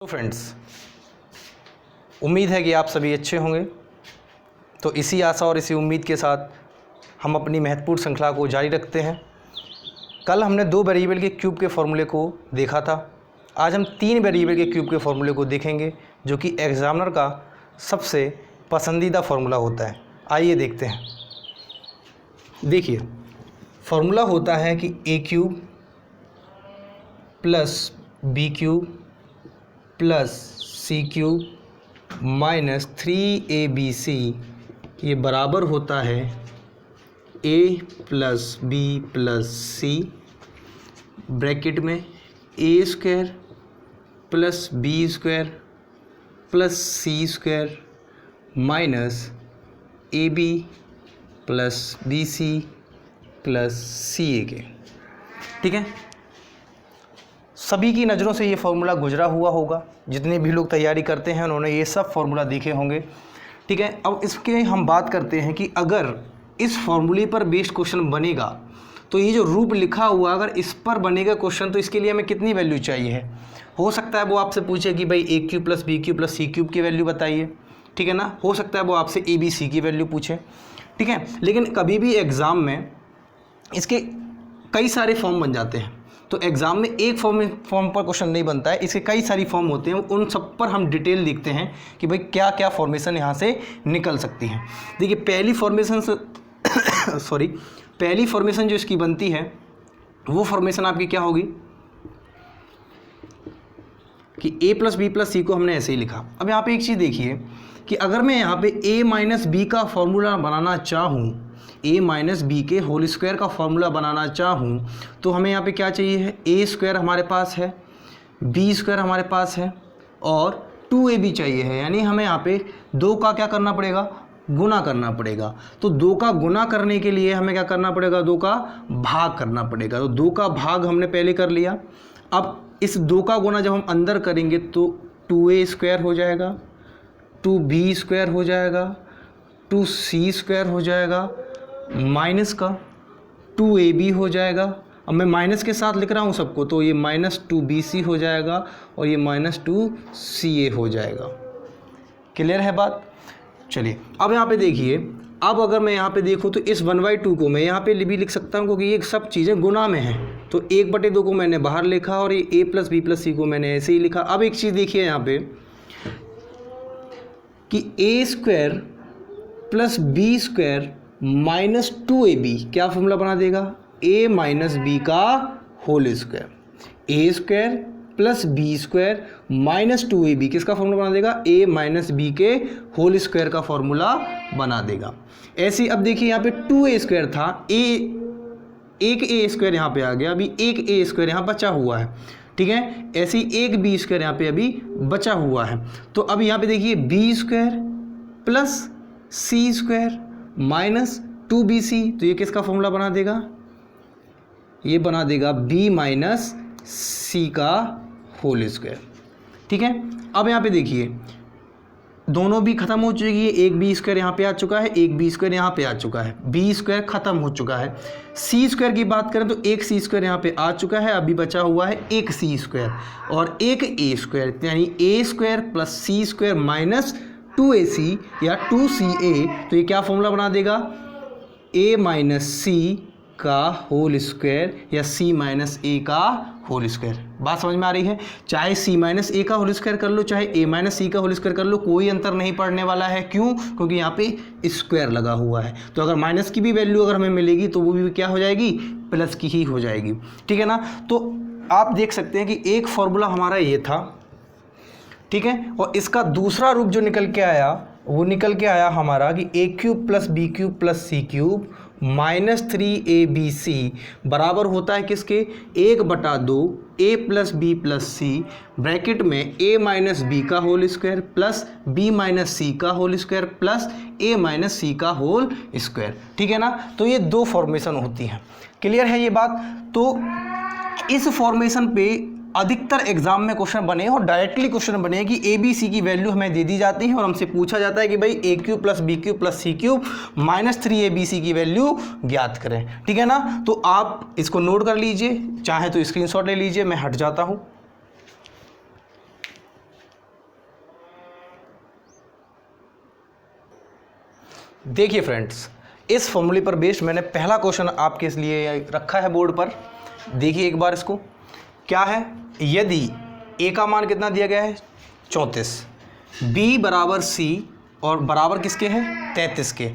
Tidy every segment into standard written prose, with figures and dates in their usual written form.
Friends, उम्मीद है कि आप सभी अच्छे होंगे। तो इसी आशा और इसी उम्मीद के साथ हम अपनी महत्वपूर्ण श्रृंखला को जारी रखते हैं। कल हमने 2 वेरिएबल के क्यूब के फॉर्मूले को देखा था। आज हम 3 वेरिएबल के क्यूब के फॉर्मूले को देखेंगे, जो कि एग्जामिनर का सबसे पसंदीदा फार्मूला होता है। आइए देखते हैं। देखिए, फार्मूला होता है कि a cube plus b cube plus c cube minus 3abc ये बराबर होता है a plus B plus c, bracket में a square plus B square plus C square minus a B plus B C plus c a के। ठीक है, सभी की नज़रों से ये फार्मूला गुजरा हुआ होगा। जितने भी लोग तैयारी करते हैं उन्होंने ये सब फार्मूला देखे होंगे। ठीक है, अब इसके हम बात करते हैं कि अगर इस फार्मूले पर बेस्ड क्वेश्चन बनेगा तो ये जो रूप लिखा हुआ अगर इस पर बनेगा क्वेश्चन तो इसके लिए हमें कितनी वैल्यू चाहिए है। हो सकता है वो आपसे पूछे कि भाई a cube plus b cube plus c cube की वैल्यू बताइए। ठीक है ना, हो सकता है वो आपसे ए बी सी की वैल्यू पूछे। ठीक है, लेकिन कभी भी एग्ज़ाम में इसके कई सारे फॉर्म बन जाते हैं। तो एग्ज़ाम में एक फॉर्म पर क्वेश्चन नहीं बनता है, इसके कई सारी फॉर्म होते हैं। उन सब पर हम डिटेल देखते हैं कि भाई क्या क्या फॉर्मेशन यहाँ से निकल सकती हैं। देखिए, पहली फॉर्मेशन जो इसकी बनती है वो फॉर्मेशन आपकी क्या होगी कि a प्लस बी प्लस सी को हमने ऐसे ही लिखा। अब यहाँ पे एक चीज़ देखिए कि अगर मैं यहाँ पे a माइनस बी का फॉर्मूला बनाना चाहूँ, a माइनस बी के होल स्क्वायर का फॉर्मूला बनाना चाहूँ, तो हमें यहाँ पे क्या चाहिए है, a स्क्वायर हमारे पास है, b स्क्वायर हमारे पास है और 2ab चाहिए है। यानी हमें यहाँ पे 2 का क्या करना पड़ेगा, गुना करना पड़ेगा। तो 2 का गुना करने के लिए हमें क्या करना पड़ेगा, 2 का भाग करना पड़ेगा। तो 2 का भाग हमने पहले कर लिया। अब इस 2 का गुना जब हम अंदर करेंगे तो 2a स्क्वायर हो जाएगा, 2b स्क्वायर हो जाएगा, 2c स्क्वायर हो जाएगा, माइनस का 2ab हो जाएगा। अब मैं माइनस के साथ लिख रहा हूँ सबको, तो ये माइनस 2bc हो जाएगा और ये माइनस 2ca हो जाएगा। क्लियर है बात। चलिए, अब यहाँ पे देखिए, अब अगर मैं यहाँ पे देखूँ तो इस 1/2 को मैं यहाँ पे भी लिख सकता हूँ, क्योंकि ये सब चीज़ें गुना में हैं। तो 1/2 को मैंने बाहर लिखा और ये a प्लस बी प्लस सी को मैंने ऐसे ही लिखा। अब एक चीज़ देखिए यहाँ पे कि a square plus B square minus 2ab क्या फॉर्मूला बना देगा, a माइनस बी का whole square. a square plus B square minus 2ab किसका फॉर्मूला बना देगा, a माइनस बी के होल स्क्वायर का फॉर्मूला बना देगा। ऐसे अब देखिए यहाँ पे 2a स्क्वायर था, एक a स्क्वायर यहाँ पे आ गया, अभी एक a स्क्वायर यहाँ बचा हुआ है। ठीक है, ऐसे ही एक b स्क्वायर यहाँ पे अभी बचा हुआ है। तो अब यहाँ पे देखिए b square plus c square minus 2bc, तो ये किसका फॉर्मूला बना देगा, ये बना देगा b माइनस सी का होल स्क्वायर। ठीक है, अब यहाँ पे देखिए दोनों भी खत्म हो चुकी है। एक बी स्क्वायर यहाँ पे आ चुका है, एक बी स्क्वायर यहाँ पे आ चुका है, बी स्क्वायर खत्म हो चुका है। सी स्क्वायर की बात करें तो एक सी स्क्वायर यहाँ पे आ चुका है, अभी बचा हुआ है एक सी स्क्वायर और एक ए स्क्वायर, यानी ए स्क्वायर प्लस सी स्क्वायर माइनस 2ac या 2ca। तो ये क्या फॉर्मूला बना देगा, a माइनस सी का होल स्क्वायर या c माइनस a का होल स्क्वायर। बात समझ में आ रही है। चाहे c माइनस a का होल स्क्वायर कर लो, चाहे a माइनस सी का होल स्क्वायर कर लो, कोई अंतर नहीं पड़ने वाला है। क्यों, क्योंकि यहाँ पे स्क्वायर लगा हुआ है। तो अगर माइनस की भी वैल्यू अगर हमें मिलेगी तो वो भी क्या हो जाएगी, प्लस की ही हो जाएगी। ठीक है ना। तो आप देख सकते हैं कि एक फॉर्मूला हमारा ये था। ठीक है, और इसका दूसरा रूप जो निकल के आया वो निकल के आया हमारा कि a cube plus b cube plus c cube minus 3abc बराबर होता है किसके, 1/2 a plus B plus c, bracket में a माइनस बी का whole square plus b minus सी का whole square plus a minus सी का होल स्क्वायर। ठीक है ना। तो ये 2 फॉर्मेशन होती हैं। क्लियर है ये बात। तो इस फॉर्मेशन पे अधिकतर एग्जाम में क्वेश्चन बने और डायरेक्टली क्वेश्चन बने कि ए बी सी की वैल्यू हमें दे दी जाती है और हमसे पूछा जाता है कि भाई a cube plus b cube plus c cube minus 3abc की वैल्यू ज्ञात करें। ठीक है ना। तो आप इसको नोट कर लीजिए, चाहे तो स्क्रीनशॉट ले लीजिए। मैं हट जाता हूँ। देखिए फ्रेंड्स, इस फॉर्मूले पर बेस्ड मैंने पहला क्वेश्चन आपके लिए रखा है बोर्ड पर। देखिए एक बार इसको, क्या है, यदि ए का मान कितना दिया गया है 34, बी बराबर सी और बराबर किसके है 33 के,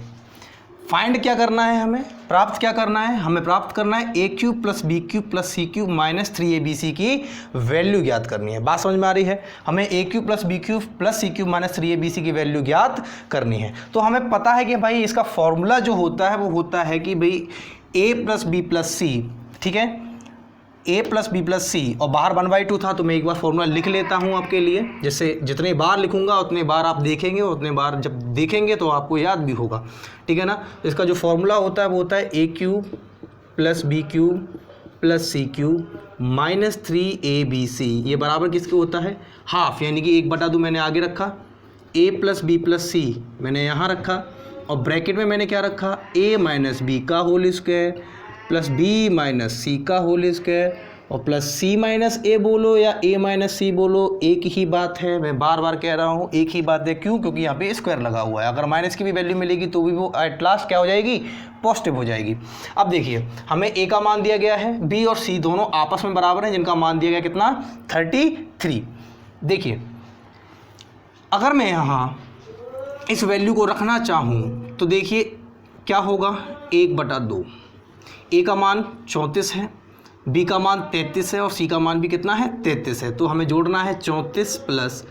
फाइंड क्या करना है, हमें प्राप्त क्या करना है, हमें प्राप्त करना है a cube plus b cube plus c cube minus 3abc की वैल्यू ज्ञात करनी है। बात समझ में आ रही है, हमें a cube plus b cube plus c cube minus 3abc की वैल्यू ज्ञात करनी है। तो हमें पता है कि भाई इसका फॉर्मूला जो होता है वो होता है कि भाई ए प्लस बी प्लस सी, ठीक है, ए प्लस बी प्लस सी, और बाहर 1/2 था तो मैं एक बार फॉर्मूला लिख लेता हूँ आपके लिए, जिससे जितने बार लिखूंगा उतने बार आप देखेंगे, उतने बार जब देखेंगे तो आपको याद भी होगा, ठीक है ना। इसका जो फॉर्मूला होता है वो होता है a cube plus b cube plus c cube minus 3abc, ये बराबर किसके होता है हाफ, यानी कि 1/2 मैंने आगे रखा, A plus B plus C मैंने यहाँ रखा, और ब्रैकेट में मैंने क्या रखा, ए माइनस बी का whole square plus B minus सी का होल स्क्वायर, और प्लस सी माइनस ए बोलो या ए माइनस सी बोलो, एक ही बात है, मैं बार बार कह रहा हूँ एक ही बात है। क्यों? क्योंकि यहाँ पे स्क्वायर लगा हुआ है, अगर माइनस की भी वैल्यू मिलेगी तो भी वो एट लास्ट क्या हो जाएगी, पॉजिटिव हो जाएगी। अब देखिए हमें ए का मान दिया गया है, बी और सी दोनों आपस में बराबर हैं, जिनका मान दिया गया कितना 33। देखिए अगर मैं यहाँ इस वैल्यू को रखना चाहूँ तो देखिए क्या होगा, 1/2, ए का मान 34 है, बी का मान 33 है और सी का मान भी कितना है 33 है, तो हमें जोड़ना है 34 प्लस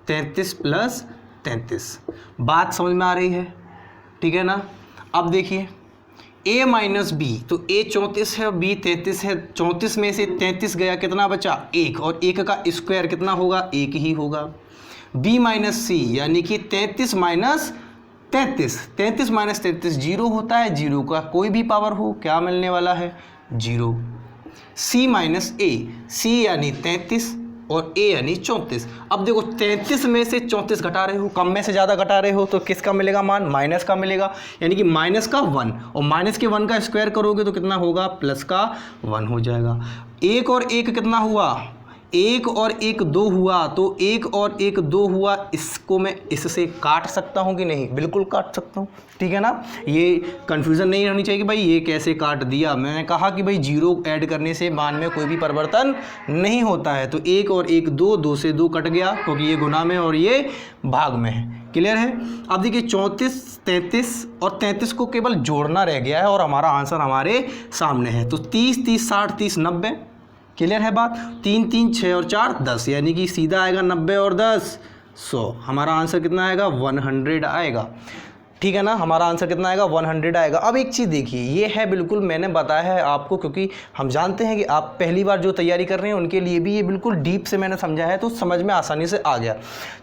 33 प्लस 33। बात समझ में आ रही है, ठीक है ना। अब देखिए ए माइनस बी, तो ए 34 है और बी 33 है, 34 में से 33 गया, कितना बचा 1, और 1 का स्क्वायर कितना होगा 1 ही होगा। बी माइनस सी यानी कि 33 माइनस 33, 33 माइनस 33 जीरो होता है, जीरो का कोई भी पावर हो क्या मिलने वाला है 0। सी माइनस ए, सी यानी 33 और ए यानी 34। अब देखो 33 में से 34 घटा रहे हो, कम में से ज़्यादा घटा रहे हो, तो किसका मिलेगा मान, माइनस का मिलेगा, यानी कि माइनस का 1, और माइनस के 1 का स्क्वायर करोगे तो कितना होगा, प्लस का 1 हो जाएगा। 1 और 1 कितना हुआ, 1 और 1 2 हुआ, तो 1 और 1 2 हुआ, इसको मैं इससे काट सकता हूँ कि नहीं, बिल्कुल काट सकता हूँ, ठीक है ना। ये कन्फ्यूज़न नहीं होनी चाहिए कि भाई ये कैसे काट दिया, मैंने कहा कि भाई जीरो ऐड करने से मान में कोई भी परिवर्तन नहीं होता है। तो 1 और 1 2, 2 से 2 कट गया, क्योंकि ये गुना में और ये भाग में है, क्लियर है। अब देखिए 34, 33 और 33 को केवल जोड़ना रह गया है और हमारा आंसर हमारे सामने है। तो 30 30 60 30 90, क्लियर है बात। 3 3 6 और 4 10, यानी कि सीधा आएगा 90 और 10 100, हमारा आंसर कितना आएगा 100 आएगा, ठीक है ना। हमारा आंसर कितना आएगा 100 आएगा। अब एक चीज़ देखिए, ये है बिल्कुल मैंने बताया है आपको, क्योंकि हम जानते हैं कि आप पहली बार जो तैयारी कर रहे हैं उनके लिए भी ये बिल्कुल डीप से मैंने समझा है, तो समझ में आसानी से आ गया।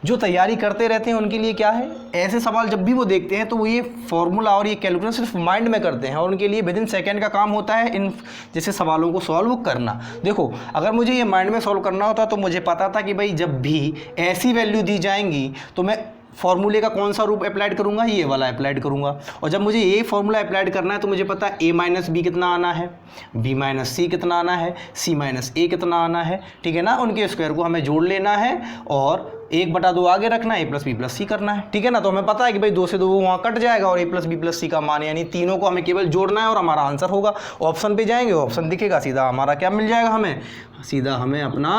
जो तैयारी करते रहते हैं उनके लिए क्या है, ऐसे सवाल जब भी वो देखते हैं तो वो ये फॉर्मूला और ये कैलकुलेशन सिर्फ माइंड में करते हैं, और उनके लिए विदिन सेकेंड का काम होता है इन जैसे सवालों को सॉल्व करना। देखो अगर मुझे ये माइंड में सॉल्व करना होता तो मुझे पता था कि भाई जब भी ऐसी वैल्यू दी जाएंगी तो मैं फॉर्मूले का कौन सा रूप अप्लाइड करूंगा, ये वाला अप्लाइड करूंगा, और जब मुझे ये फॉर्मूला अप्लाइड करना है तो मुझे पता है ए माइनस बी कितना आना है, बी माइनस सी कितना आना है, सी माइनस ए कितना आना है, ठीक है ना। उनके स्क्वायर को हमें जोड़ लेना है और 1/2 आगे रखना है, ए प्लस बी प्लस सी करना है, ठीक है ना। तो हमें पता है कि भाई 2 से 2 वहाँ कट जाएगा और ए प्लस बी प्लस सी का मान, यानी तीनों को हमें केवल जोड़ना है और हमारा आंसर होगा। ऑप्शन पे जाएंगे, ऑप्शन दिखेगा, सीधा हमारा क्या मिल जाएगा, हमें सीधा हमें अपना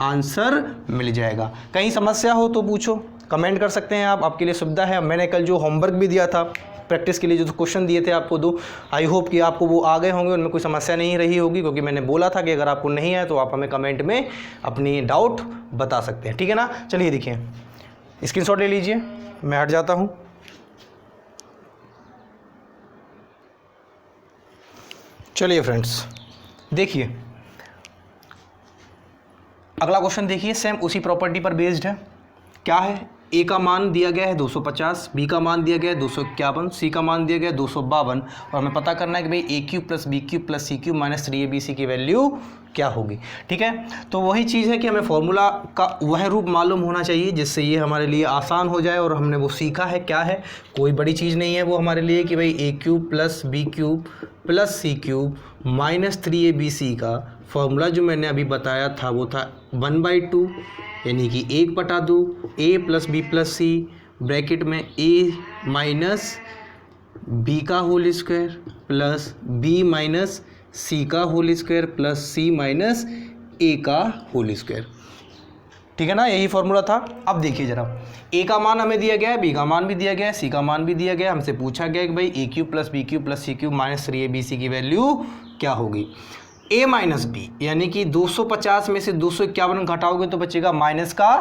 आंसर मिल जाएगा। कहीं समस्या हो तो पूछो, कमेंट कर सकते हैं आप, आपके लिए सुविधा है। मैंने कल जो होमवर्क भी दिया था प्रैक्टिस के लिए, जो क्वेश्चन दिए थे आपको 2, आई होप कि आपको वो आ गए होंगे, उनमें कोई समस्या नहीं रही होगी, क्योंकि मैंने बोला था कि अगर आपको नहीं आए तो आप हमें कमेंट में अपनी डाउट बता सकते हैं, ठीक है ना। चलिए देखिए, स्क्रीनशॉट ले लीजिए, मैं हट जाता हूँ। चलिए फ्रेंड्स देखिए अगला क्वेश्चन, देखिए सेम उसी प्रॉपर्टी पर बेस्ड है। क्या है, ए का मान दिया गया है 250, बी का मान दिया गया है 251, सी का मान दिया गया है 252, और हमें पता करना है कि भाई a cube plus b cube plus c cube minus 3abc की वैल्यू क्या होगी, ठीक है। तो वही चीज़ है कि हमें फॉर्मूला का वह रूप मालूम होना चाहिए जिससे ये हमारे लिए आसान हो जाए, और हमने वो सीखा है, क्या है, कोई बड़ी चीज़ नहीं है वो हमारे लिए, कि भाई a cube plus b cube plus c cube minus 3abc का फॉर्मूला जो मैंने अभी बताया था वो था 1/2, यानी कि 1/2 a plus B plus c bracket में ए माइनस बी का whole square plus B minus सी का whole square plus C minus a का होल स्क्वायर। ठीक है ना, यही फॉर्मूला था। अब देखिए जरा, ए का मान हमें दिया गया है, बी का मान भी दिया गया है, सी का मान भी दिया गया है। हमसे पूछा गया कि भाई a cube plus b cube plus c cube minus 3ab की वैल्यू क्या होगी। ए माइनस बी यानी कि 250 में से 251 घटाओगे तो बचेगा माइनस का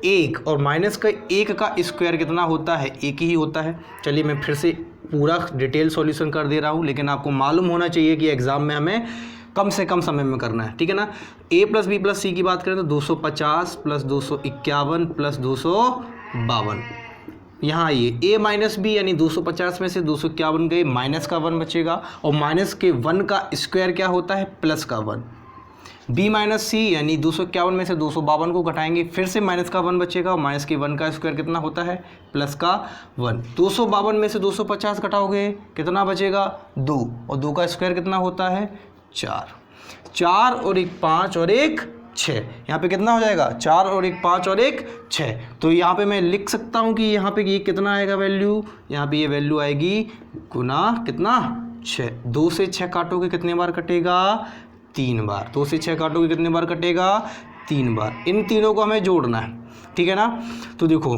1, और माइनस का 1 का स्क्वायर कितना होता है, 1 ही होता है। चलिए मैं फिर से पूरा डिटेल सॉल्यूशन कर दे रहा हूँ, लेकिन आपको मालूम होना चाहिए कि एग्जाम में हमें कम से कम समय में करना है। ठीक है ना, ए प्लस बी प्लस सी की बात करें तो 250 प्लस 251 प्लस 252। यहाँ आइए, ए माइनस बी यानी 250 में से 251 गए, माइनस का 1 बचेगा, और माइनस के 1 का स्क्वायर क्या होता है, प्लस का 1। बी माइनस सी यानी 251 में से 252 को घटाएंगे, फिर से माइनस का 1 बचेगा, और माइनस के 1 का स्क्वायर कितना होता है, प्लस का 1। 252 में से 250 घटाओगे कितना बचेगा, 2, और 2 का स्क्वायर कितना होता है, 4। 4 और 1 5 और 1 6, यहाँ पे कितना हो जाएगा, 4 और 1 5 और 1 6। तो यहाँ पे मैं लिख सकता हूँ कि यहाँ पे ये कितना आएगा वैल्यू, यहाँ पे ये वैल्यू आएगी गुना कितना, 6। 2 से 6 काटोगे कितने बार कटेगा, 3 बार। 2 से 6 काटोगे कितने बार कटेगा, 3 बार। इन तीनों को हमें जोड़ना है। ठीक है ना, तो देखो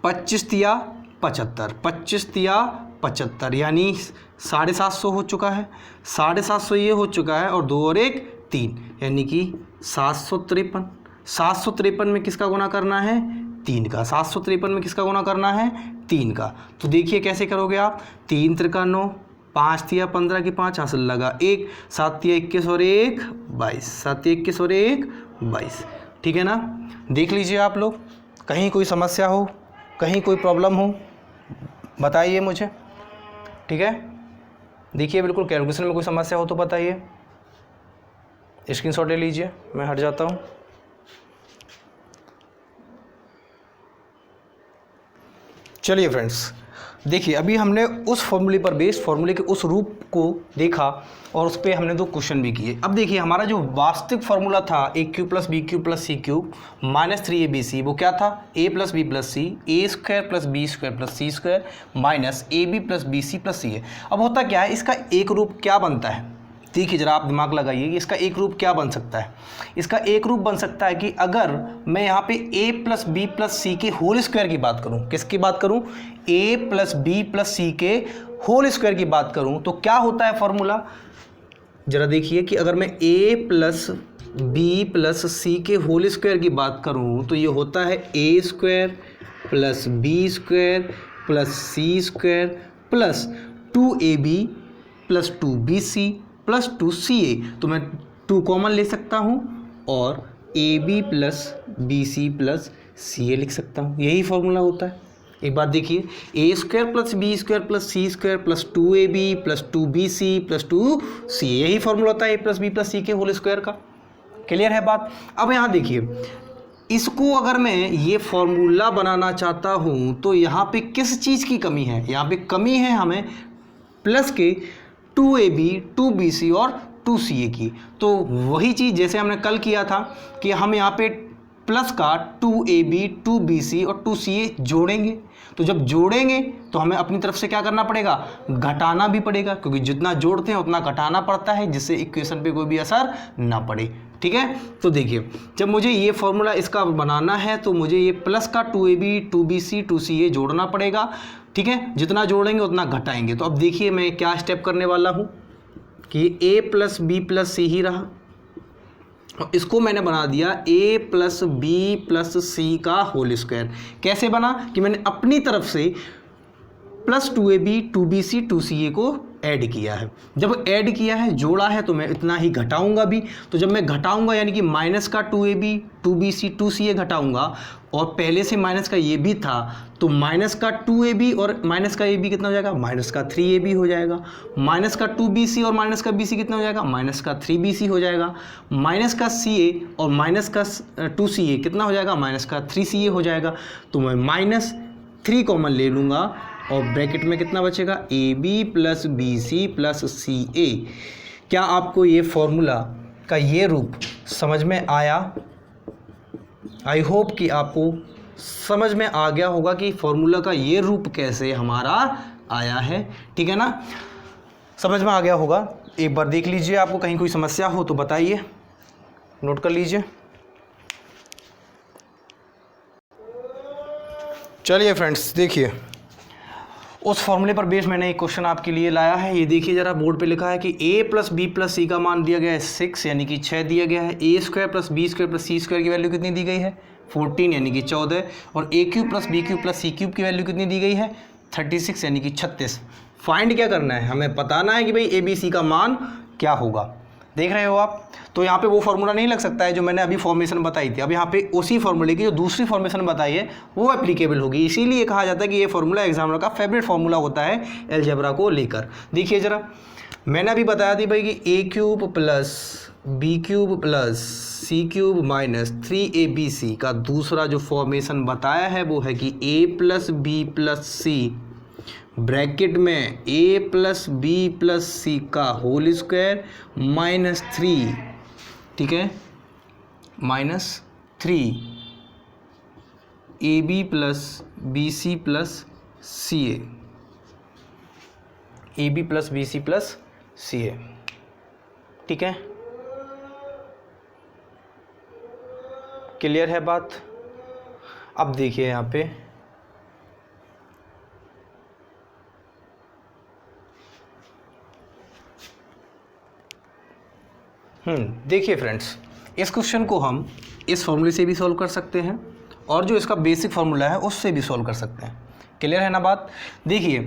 25 तिया 75, 25 तिया 75 यानी 750 हो चुका है, 750 ये हो चुका है, और 2 और 1 3 यानी कि 753। 753 में किसका गुणा करना है, 3 का। 753 में किसका गुणा करना है, 3 का। तो देखिए कैसे करोगे आप, 3 त्रिका 9, 5 तिया 15 की 5 हासिल लगा 1, 7 तिया 21 और 1 22, 7 तिया 21 और 1 22। ठीक है ना, देख लीजिए आप लोग, कहीं कोई समस्या हो, कहीं कोई प्रॉब्लम हो बताइए मुझे। ठीक है, देखिए बिल्कुल कैलकुलेशन में कोई समस्या हो तो बताइए, स्क्रीनशॉट ले लीजिए, मैं हट जाता हूँ। चलिए फ्रेंड्स, देखिए अभी हमने उस फॉर्मूले पर बेस्ड फॉर्मूले के उस रूप को देखा, और उस पर हमने 2 क्वेश्चन भी किए। अब देखिए हमारा जो वास्तविक फार्मूला था a cube plus b cube plus c cube minus 3abc, वो क्या था, a plus B plus c, a square plus B square plus C square minus a B plus B C plus c a. अब होता क्या है, इसका एक रूप क्या बनता है, देखिए जरा आप दिमाग लगाइए कि इसका एक रूप क्या बन सकता है। इसका एक रूप बन सकता है कि अगर मैं यहाँ पे a plus B plus c के होल स्क्वायर की बात करूँ, किसकी बात करूँ, a plus B plus c के होल स्क्वायर की बात करूँ, तो क्या होता है फॉर्मूला, जरा देखिए कि अगर मैं a plus B plus c के होल स्क्वायर की बात करूँ तो ये होता है a square plus B square plus C square plus 2ab plus 2bc plus 2ca। तो मैं 2 कॉमन ले सकता हूँ और ab plus bc plus ca लिख सकता हूँ, यही फॉर्मूला होता है। एक बात देखिए, a square plus B square plus C square plus 2ab plus 2bc plus 2ca, यही फॉर्मूला होता है a plus B plus c के होल स्क्वायर का। क्लियर है बात। अब यहाँ देखिए, इसको अगर मैं ये फॉर्मूला बनाना चाहता हूँ तो यहाँ पे किस चीज़ की कमी है, यहाँ पे कमी है हमें प्लस के 2ab 2bc और 2ca की। तो वही चीज़ जैसे हमने कल किया था कि हम यहाँ पे प्लस का 2ab 2bc और 2ca जोड़ेंगे। तो जब जोड़ेंगे तो हमें अपनी तरफ से क्या करना पड़ेगा, घटाना भी पड़ेगा, क्योंकि जितना जोड़ते हैं उतना घटाना पड़ता है, जिससे इक्वेशन पे कोई भी असर ना पड़े। ठीक है, तो देखिए जब मुझे ये फॉर्मूला इसका बनाना है तो मुझे ये प्लस का 2ab 2bc 2ca जोड़ना पड़ेगा। ठीक है, जितना जोड़ेंगे उतना घटाएंगे। तो अब देखिए मैं क्या स्टेप करने वाला हूँ कि a प्लस बी प्लस सी ही रहा, और इसको मैंने बना दिया a plus B plus c का होल स्क्वायर। कैसे बना कि मैंने अपनी तरफ से प्लस 2ab 2bc 2ca को ऐड किया है। जब ऐड किया है, जोड़ा है, तो मैं इतना ही घटाऊंगा भी। तो जब मैं घटाऊंगा यानी कि माइनस का 2ab 2bc 2ca घटाऊंगा, और पहले से माइनस का ये भी था, तो माइनस का 2ab और माइनस का ab कितना हो जाएगा, माइनस का 3ab हो जाएगा। माइनस का 2bc और माइनस का bc कितना हो जाएगा, माइनस का 3bc हो जाएगा। माइनस का ca और माइनस का 2ca कितना हो जाएगा, माइनस का 3ca हो जाएगा। तो मैं माइनस 3 कॉमन ले लूँगा, और ब्रैकेट में कितना बचेगा, ab plus bc plus ca। क्या आपको ये फॉर्मूला का ये रूप समझ में आया? आई होप कि आपको समझ में आ गया होगा कि फॉर्मूला का ये रूप कैसे हमारा आया है। ठीक है ना, समझ में आ गया होगा। एक बार देख लीजिए, आपको कहीं कोई समस्या हो तो बताइए, नोट कर लीजिए। चलिए फ्रेंड्स, देखिए उस फॉर्मूले पर बेस मैंने एक क्वेश्चन आपके लिए लाया है। ये देखिए जरा, बोर्ड पे लिखा है कि a plus B plus c का मान दिया गया है 6 यानी कि 6 दिया गया है। A square plus B square plus C square की वैल्यू कितनी दी गई है 14 यानी कि 14। और a cube plus b cube plus c cube की वैल्यू कितनी दी गई है 36 यानी कि 36। फाइंड क्या करना है, हमें बताना है कि भाई ए बी सी का मान क्या होगा। देख रहे हो आप, तो यहाँ पे वो फॉर्मूला नहीं लग सकता है जो मैंने अभी फॉर्मेशन बताई थी। अब यहाँ पे उसी फॉर्मूले की जो दूसरी फॉर्मेशन बताई है वो एप्लीकेबल होगी। इसीलिए कहा जाता है कि ये फॉर्मूला एग्जामिनर का फेवरेट फॉर्मूला होता है अलजेब्रा को लेकर। देखिए जरा, मैंने अभी बताया थी भाई कि a cube plus b cube plus c cube minus 3abc का दूसरा जो फॉर्मेशन बताया है वो है कि a plus B plus c bracket में a plus B plus c का होल स्क्वायर माइनस 3, ठीक है, minus 3 ab plus B C plus c a B plus B C plus c a. ठीक है, क्लियर है बात। अब देखिए यहाँ पे देखिए फ्रेंड्स, इस क्वेश्चन को हम इस फॉर्मूले से भी सॉल्व कर सकते हैं और जो इसका बेसिक फॉर्मूला है उससे भी सॉल्व कर सकते हैं। क्लियर है ना बात। देखिए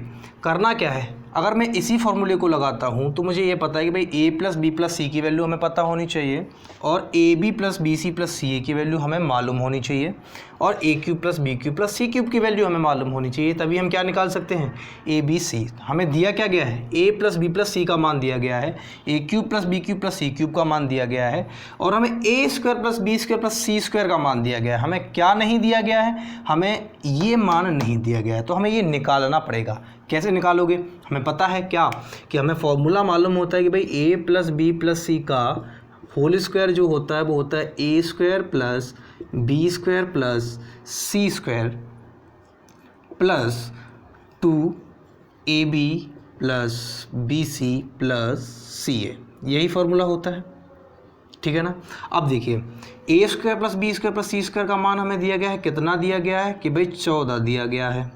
करना क्या है, अगर मैं इसी फॉर्मूले को लगाता हूँ तो मुझे ये पता है कि भाई a plus B plus c की वैल्यू हमें पता होनी चाहिए और a B plus B C plus c a की वैल्यू हमें मालूम होनी चाहिए और a cube plus b cube plus c cube की वैल्यू हमें मालूम होनी चाहिए। तभी हम क्या निकाल सकते हैं ए बी सी। हमें दिया क्या गया है, a plus B plus c का मान दिया गया है, a cube plus b cube plus c cube का मान दिया गया है और हमें a square plus B square plus C square का मान दिया गया है। हमें क्या नहीं दिया गया है, हमें ये मान नहीं दिया गया है, तो हमें ये निकालना पड़ेगा। कैसे निकालोगे, हमें पता है क्या कि हमें फॉर्मूला मालूम होता है कि भाई a plus B plus c का होल स्क्वायर जो होता है वो होता है a square plus B square plus C square plus 2ab plus B C plus c a, यही फॉर्मूला होता है। ठीक है ना। अब देखिए a square plus B square plus C square का मान हमें दिया गया है, कितना दिया गया है कि भाई 14 दिया गया है।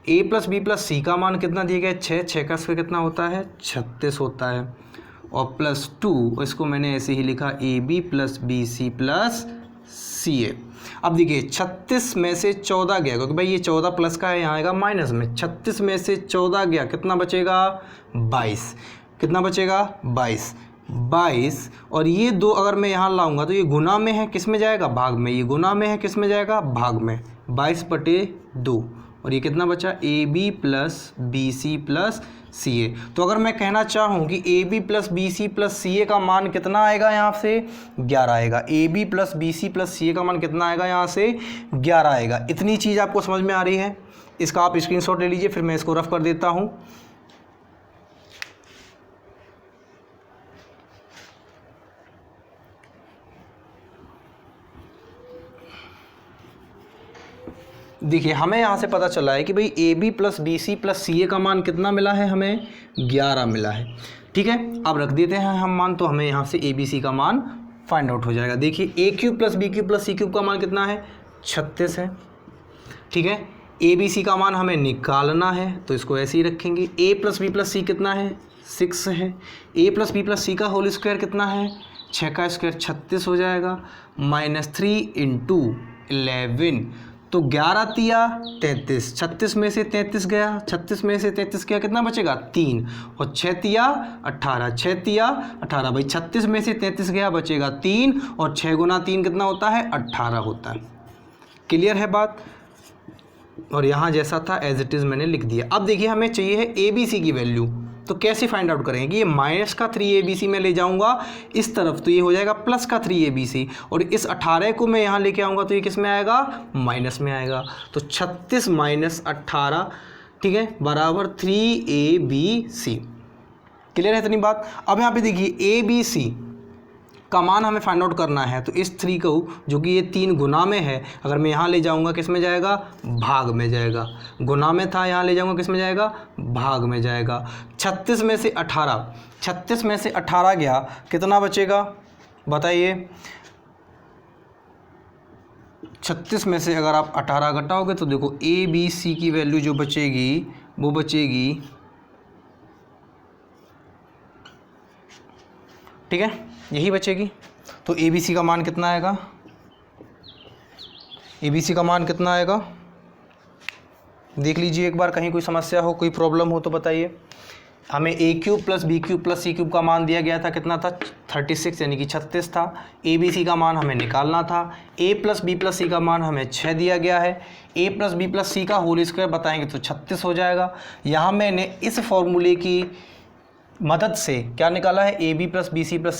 A plus B plus c का मान कितना दिया गया है 6, 6 का स्क्वायर कितना होता है 36 होता है और प्लस 2, इसको मैंने ऐसे ही लिखा a B plus B C plus c a. अब देखिए 36 में से 14 गया क्योंकि भाई ये 14 प्लस का है, यहाँ आएगा माइनस में। 36 में से 14 गया, कितना बचेगा 22। कितना बचेगा 22 और ये 2 अगर मैं यहाँ लाऊंगा तो ये गुना में है, किस में जाएगा भाग में, ये गुना में है, किस में जाएगा भाग में, 22/2 और ये कितना बचा a B plus B C plus c a. तो अगर मैं कहना चाहूँ कि a B plus B C plus c a का मान कितना आएगा, यहाँ से 11 आएगा। A B plus B C plus c a का मान कितना आएगा, यहाँ से 11 आएगा। इतनी चीज़ आपको समझ में आ रही है, इसका आप स्क्रीनशॉट ले लीजिए, फिर मैं इसको रफ कर देता हूँ। देखिए हमें यहाँ से पता चला है कि भाई a B plus B C plus c a का मान कितना मिला है, हमें 11 मिला है। ठीक है, अब रख देते हैं हम मान, तो हमें यहाँ से ए बी सी का मान फाइंड आउट हो जाएगा। देखिए a cube plus b cube plus c cube का मान कितना है 36 है। ठीक है, ए बी सी का मान हमें निकालना है तो इसको ऐसे ही रखेंगे। ए प्लस बी प्लस सी कितना है 6 है। A plus B plus c का होल स्क्वायर कितना है 6 का स्क्वायर 36 हो जाएगा, -3 × 11 तो 11 तिया 33, 36 में से 33 गया, 36 में से 33 गया, कितना बचेगा 3 और 6 तिया 18, 6 तिया 18 भाई 36 में से 33 गया बचेगा 3 और 6 गुना 3 कितना होता है 18 होता है। क्लियर है बात। और यहाँ जैसा था एज इट इज़ मैंने लिख दिया। अब देखिए हमें चाहिए है ए बी सी की वैल्यू, तो कैसे फाइंड आउट करेंगे कि ये माइनस का 3abc में ले जाऊंगा इस तरफ तो ये हो जाएगा प्लस का 3abc और इस 18 को मैं यहाँ लेके आऊँगा तो ये किस में आएगा माइनस में आएगा। तो 36 - 18 ठीक है बराबर 3abc। क्लियर है इतनी बात। अब यहाँ पे देखिए abc का मान हमें फाइंड आउट करना है, तो इस 3 को जो कि ये 3 गुना में है, अगर मैं यहाँ ले जाऊँगा किस में जाएगा, भाग में जाएगा। गुना में था, यहाँ ले जाऊँगा किस में जाएगा, भाग में जाएगा। 36 में से 18 गया, कितना बचेगा बताइए। 36 में से अगर आप 18 घटाओगे तो देखो ए बी सी की वैल्यू जो बचेगी वो बचेगी, ठीक है, यही बचेगी। तो ए बी सी का मान कितना आएगा, ए बी सी का मान कितना आएगा देख लीजिए एक बार, कहीं कोई समस्या हो, कोई प्रॉब्लम हो तो बताइए। हमें a cube plus b cube plus c cube का मान दिया गया था, कितना था 36 यानी कि 36 था। ए बी सी का मान हमें निकालना था। A plus B plus c का मान हमें 6 दिया गया है। A plus B plus c का होल स्क्वायर बताएंगे तो 36 हो जाएगा। यहाँ मैंने इस फॉर्मूले की मदद से क्या निकाला है, A B plus B C plus